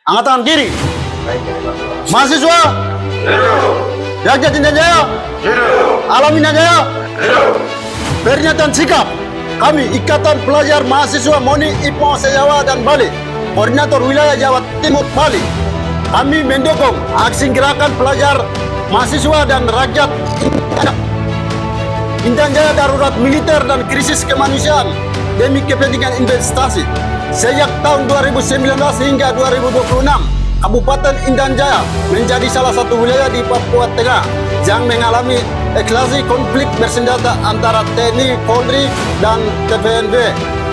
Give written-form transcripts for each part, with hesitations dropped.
Angkat tangan kiri. Mahasiswa. Rakyat Intan Jaya. Alam Intan Jaya. Pernyataan sikap. Kami Ikatan Pelajar Mahasiswa Moni Ipo Sejawa dan Bali, Koordinator Wilayah Jawa Timur Bali. Kami mendukung aksi gerakan pelajar, mahasiswa dan rakyat Intan Jaya darurat militer dan krisis kemanusiaan demi kepentingan investasi. Sejak tahun 2019 hingga 2026, Kabupaten Intan Jaya menjadi salah satu wilayah di Papua Tengah yang mengalami eskalasi konflik bersenjata antara TNI, Polri, dan TPNB.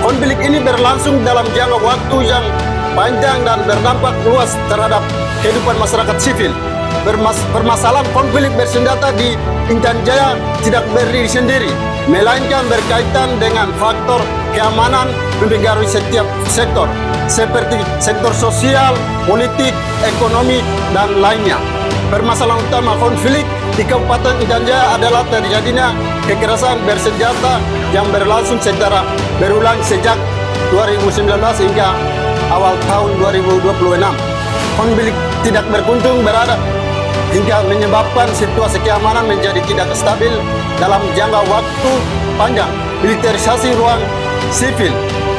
Konflik ini berlangsung dalam jangka waktu yang panjang dan berdampak luas terhadap kehidupan masyarakat sipil. Permasalahan konflik bersenjata di Intan Jaya tidak berdiri sendiri, melainkan berkaitan dengan faktor keamanan mempengaruhi setiap sektor, seperti sektor sosial, politik, ekonomi, dan lainnya. Permasalahan utama konflik di Kabupaten Intan Jaya adalah terjadinya kekerasan bersenjata yang berlangsung secara berulang sejak 2019 hingga awal tahun 2026. Konflik tidak berkunjung berada hingga menyebabkan situasi keamanan menjadi tidak stabil dalam jangka waktu panjang. Militerisasi ruang sipil,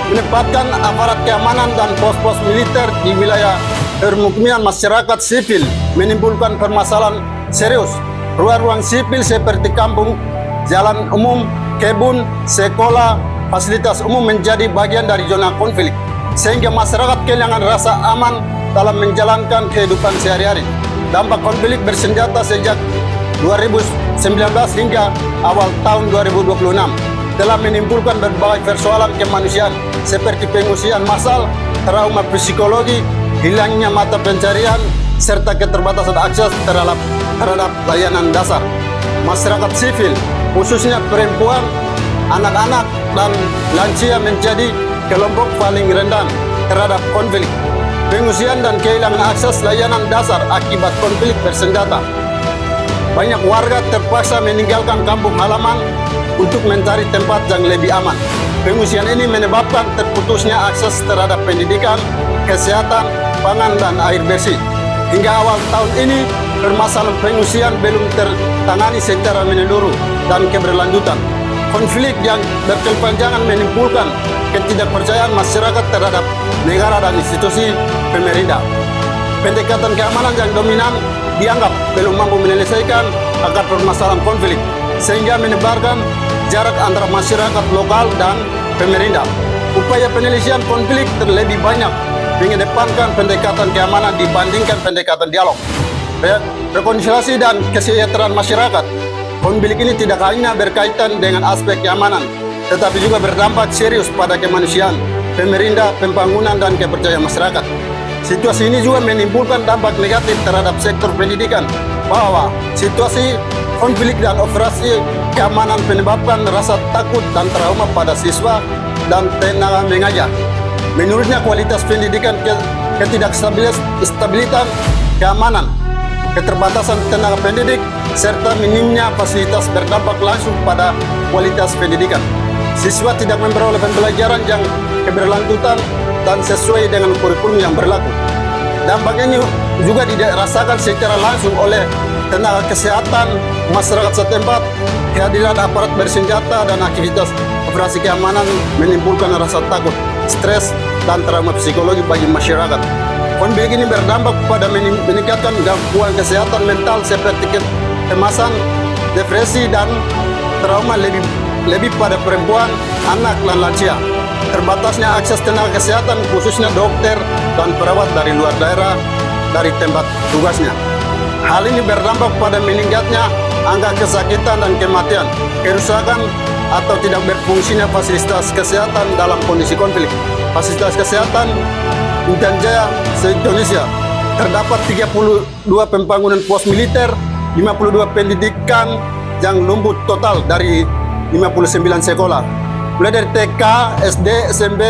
menempatkan aparat keamanan dan pos-pos militer di wilayah permukiman masyarakat sipil menimbulkan permasalahan serius. Ruang-ruang sipil seperti kampung, jalan umum, kebun, sekolah, fasilitas umum menjadi bagian dari zona konflik, sehingga masyarakat kehilangan rasa aman dalam menjalankan kehidupan sehari-hari. Dampak konflik bersenjata sejak 2019 hingga awal tahun 2026 telah menimbulkan berbagai persoalan kemanusiaan seperti pengungsian massal, trauma psikologi, hilangnya mata pencarian, serta keterbatasan akses terhadap layanan dasar. Masyarakat sipil, khususnya perempuan, anak-anak, dan lansia menjadi kelompok paling rentan terhadap konflik, pengungsian, dan kehilangan akses layanan dasar akibat konflik bersenjata. Banyak warga terpaksa meninggalkan kampung halaman untuk mencari tempat yang lebih aman. Pengungsian ini menyebabkan terputusnya akses terhadap pendidikan, kesehatan, pangan, dan air bersih. Hingga awal tahun ini, permasalahan pengungsian belum tertangani secara menyeluruh dan keberlanjutan. Konflik yang berkepanjangan menimbulkan ketidakpercayaan masyarakat terhadap negara dan institusi pemerintah. Pendekatan keamanan yang dominan dianggap belum mampu menyelesaikan akar permasalahan konflik, sehingga menebarkan jarak antara masyarakat lokal dan pemerintah. Upaya penyelesaian konflik terlebih banyak mengedepankan pendekatan keamanan dibandingkan pendekatan dialog. Rekonsiliasi dan kesejahteraan masyarakat. Konflik ini tidak hanya berkaitan dengan aspek keamanan, tetapi juga berdampak serius pada kemanusiaan, pemerintah, pembangunan, dan kepercayaan masyarakat. Situasi ini juga menimbulkan dampak negatif terhadap sektor pendidikan, bahwa situasi konflik dan operasi keamanan menyebabkan rasa takut dan trauma pada siswa dan tenaga mengajar. Menurutnya, kualitas pendidikan, ketidakstabilitan keamanan, keterbatasan tenaga pendidik, serta minimnya fasilitas berdampak langsung pada kualitas pendidikan. Siswa tidak memperoleh pembelajaran yang keberlanjutan dan sesuai dengan kurikulum yang berlaku. Dampak ini juga dirasakan secara langsung oleh tenaga kesehatan masyarakat setempat. Kehadiran aparat bersenjata dan aktivitas operasi keamanan menimbulkan rasa takut, stres, dan trauma psikologi bagi masyarakat. Konflik ini berdampak pada meningkatkan gangguan kesehatan mental seperti kecemasan, depresi, dan trauma lebih pada perempuan, anak, dan lansia. Terbatasnya akses tenaga kesehatan, khususnya dokter dan perawat dari luar daerah dari tempat tugasnya. Hal ini berdampak pada meningkatnya angka kesakitan dan kematian, kerusakan atau tidak berfungsinya fasilitas kesehatan dalam kondisi konflik. Fasilitas kesehatan Intan Jaya se-Indonesia terdapat 32 pembangunan pos militer, 52 pendidikan yang lumpuh total dari 59 sekolah, mulai dari TK, SD, SMP,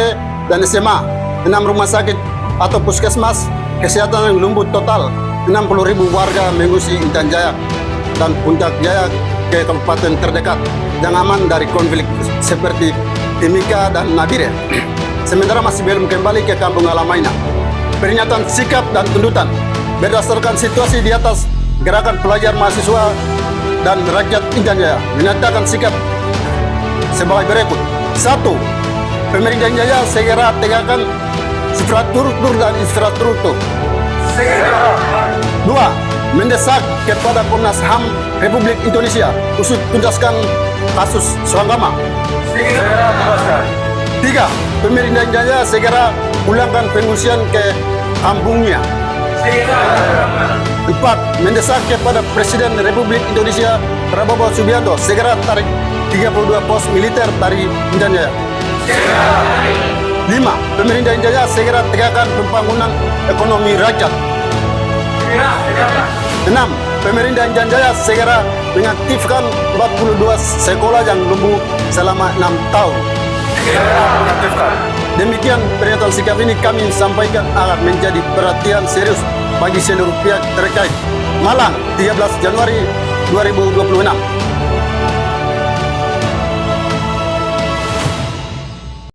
dan SMA, 6 rumah sakit atau puskesmas kesehatan yang lumpuh total, 60.000 warga mengungsi Intan Jaya dan Puncak Jaya ke kabupaten terdekat yang aman dari konflik seperti Timika dan Nabire. Sementara masih belum kembali ke kampung halamannya. pernyataan sikap dan tuntutan berdasarkan situasi di atas. Gerakan pelajar mahasiswa dan rakyat Intan Jaya menyatakan sikap sebagai berikut. 1. Pemerintah Intan Jaya segera tegakkan infrastruktur dan infrastruktur. 2. Mendesak kepada Komnas HAM Republik Indonesia usut tuntaskan kasus Suangkama. 3. Pemerintah Intan Jaya segera pulangkan pengungsian ke kampungnya. 4. Mendesak kepada Presiden Republik Indonesia Prabowo Subianto segera tarik 32 pos militer dari Intan Jaya. 5. Pemerintah Intan Jaya segera tegakkan pembangunan ekonomi rakyat. 6. Pemerintah Intan Jaya segera mengaktifkan 42 sekolah yang lumpuh selama 6 tahun. Demikian pernyataan sikap ini kami sampaikan agar menjadi perhatian serius bagi seluruh pihak terkait. Malang, 13 Januari 2026.